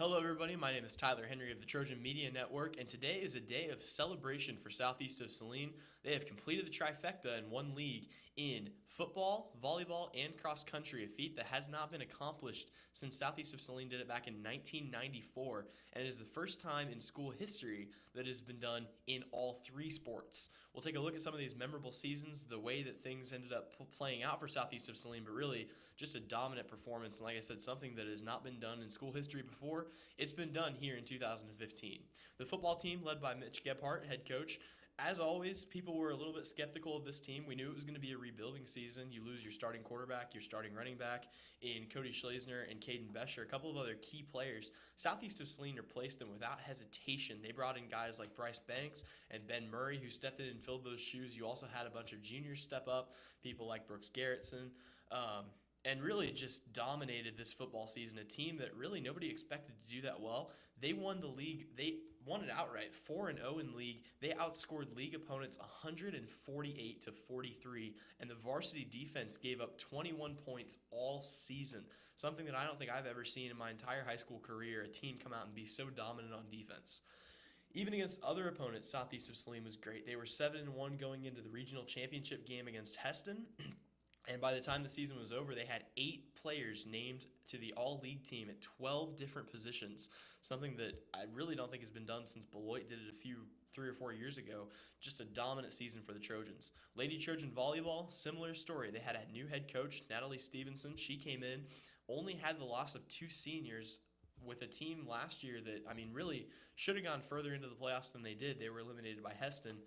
Hello, everybody. My name is Tyler Henry of the Trojan Media Network, and today is a day of celebration for Southeast of Saline. They have completed the trifecta in one league in football, volleyball, and cross country, a feat that has not been accomplished since Southeast of Saline did it back in 1994, and it is the first time in school history that it has been done in all three sports. We'll take a look at some of these memorable seasons, the way that things ended up playing out for Southeast of Saline, but really just a dominant performance, and like I said, something that has not been done in school history before. It's been done here in 2015. The football team, led by Mitch Gebhardt, head coach. As always, people were a little bit skeptical of this team. We knew it was going to be a rebuilding season. You lose your starting quarterback, your starting running back in Cody Schlesner and Caden Besher, a couple of other key players. Southeast of Saline replaced them without hesitation. They brought in guys like Bryce Banks and Ben Murray, who stepped in and filled those shoes. You also had a bunch of juniors step up, people like Brooks Garrettson. And really just dominated this football season, a team that really nobody expected to do that well. They won the league. They won it outright, 4-0 in league. They outscored league opponents 148-43, and the varsity defense gave up 21 points all season, something that I don't think I've ever seen in my entire high school career, a team come out and be so dominant on defense. Even against other opponents, Southeast of Saline was great. They were 7-1 going into the regional championship game against Heston. And by the time the season was over, they had 8 players named to the all-league team at 12 different positions, something that I really don't think has been done since Beloit did it 3 or 4 years ago. Just a dominant season for the Trojans. Lady Trojan Volleyball, similar story. They had a new head coach, Natalie Stevenson. She came in, only had the loss of 2 seniors, with a team last year that, really should have gone further into the playoffs than they did. They were eliminated by Heston.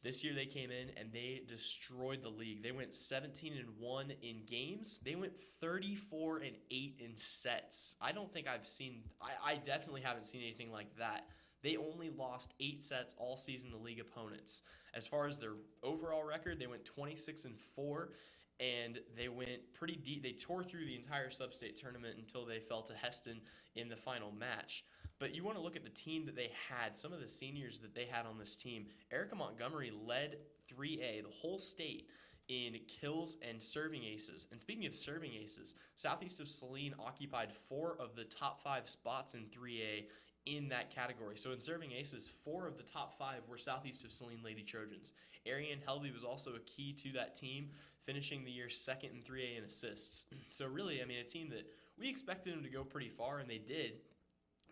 This year they came in and they destroyed the league. They went 17-1 in games. They went 34-8 in sets. I definitely haven't seen anything like that. They only lost 8 sets all season to league opponents. As far as their overall record, they went 26-4. And they went pretty deep. They tore through the entire sub-state tournament until they fell to Heston in the final match. But you want to look at the team that they had, some of the seniors that they had on this team. Erica Montgomery led 3A, the whole state, in kills and serving aces. And speaking of serving aces, Southeast of Saline occupied 4 of the top 5 spots in 3A in that category. So in serving aces, 4 of the top 5 were Southeast of Saline Lady Trojans. Ariane Helby was also a key to that team, finishing the year 2nd in 3A in assists. So really, a team that we expected them to go pretty far, and they did,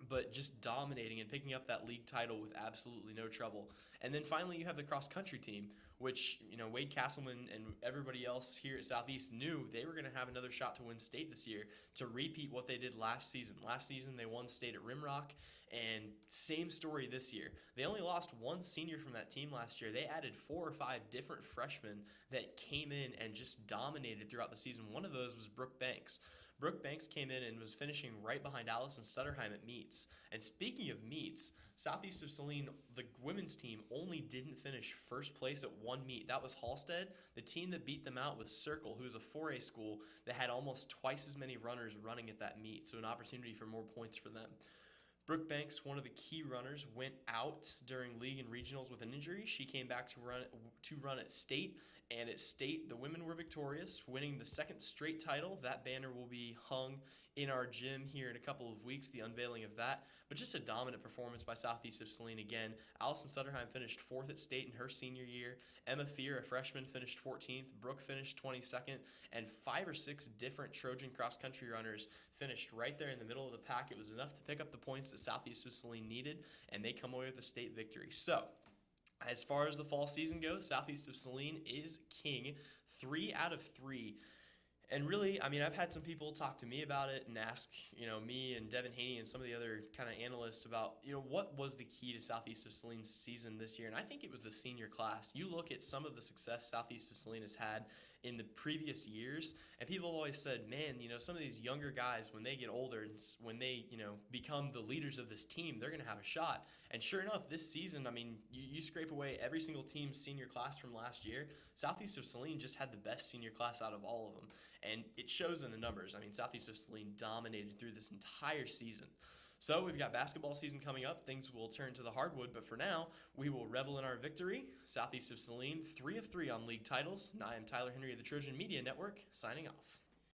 but just dominating and picking up that league title with absolutely no trouble. And then finally you have the cross-country team, which, Wade Castleman and everybody else here at Southeast knew they were going to have another shot to win state this year, to repeat what they did last season. Last season they won state at Rimrock, and same story this year. They only lost 1 senior from that team last year. They added 4 or 5 different freshmen that came in and just dominated throughout the season. One of those was Brooke Banks. Brooke Banks came in and was finishing right behind Allison Stutterheim at meets. And speaking of meets, Southeast of Saline, the women's team, only didn't finish first place at 1 meet. That was Halstead. The team that beat them out was Circle, who is a 4A school that had almost twice as many runners running at that meet, so an opportunity for more points for them. Brooke Banks, one of the key runners, went out during league and regionals with an injury. She came back to run at state, and at state, the women were victorious, winning the 2nd straight title. That banner will be hung in our gym here in a couple of weeks, the unveiling of that. But just a dominant performance by Southeast of Saline again. Allison Stutterheim finished 4th at state in her senior year. Emma Fear, a freshman, finished 14th. Brooke finished 22nd. And 5 or 6 different Trojan cross-country runners finished right there in the middle of the pack. It was enough to pick up the points that Southeast of Saline needed, and they come away with a state victory. So, as far as the fall season goes, Southeast of Saline is king, 3 out of 3. And really, I've had some people talk to me about it and ask, me and Devin Haney and some of the other kind of analysts about, what was the key to Southeast of Saline's season this year? And I think it was the senior class. You look at some of the success Southeast of Saline has had in the previous years, and people have always said, man, some of these younger guys, when they get older and when they, become the leaders of this team, they're going to have a shot. And sure enough, this season, you scrape away every single team's senior class from last year. Southeast of Saline just had the best senior class out of all of them. And it shows in the numbers. Southeast of Saline dominated through this entire season. So we've got basketball season coming up. Things will turn to the hardwood, but for now, we will revel in our victory. Southeast of Saline, 3 of 3 on league titles. And I am Tyler Henry of the Trojan Media Network, signing off.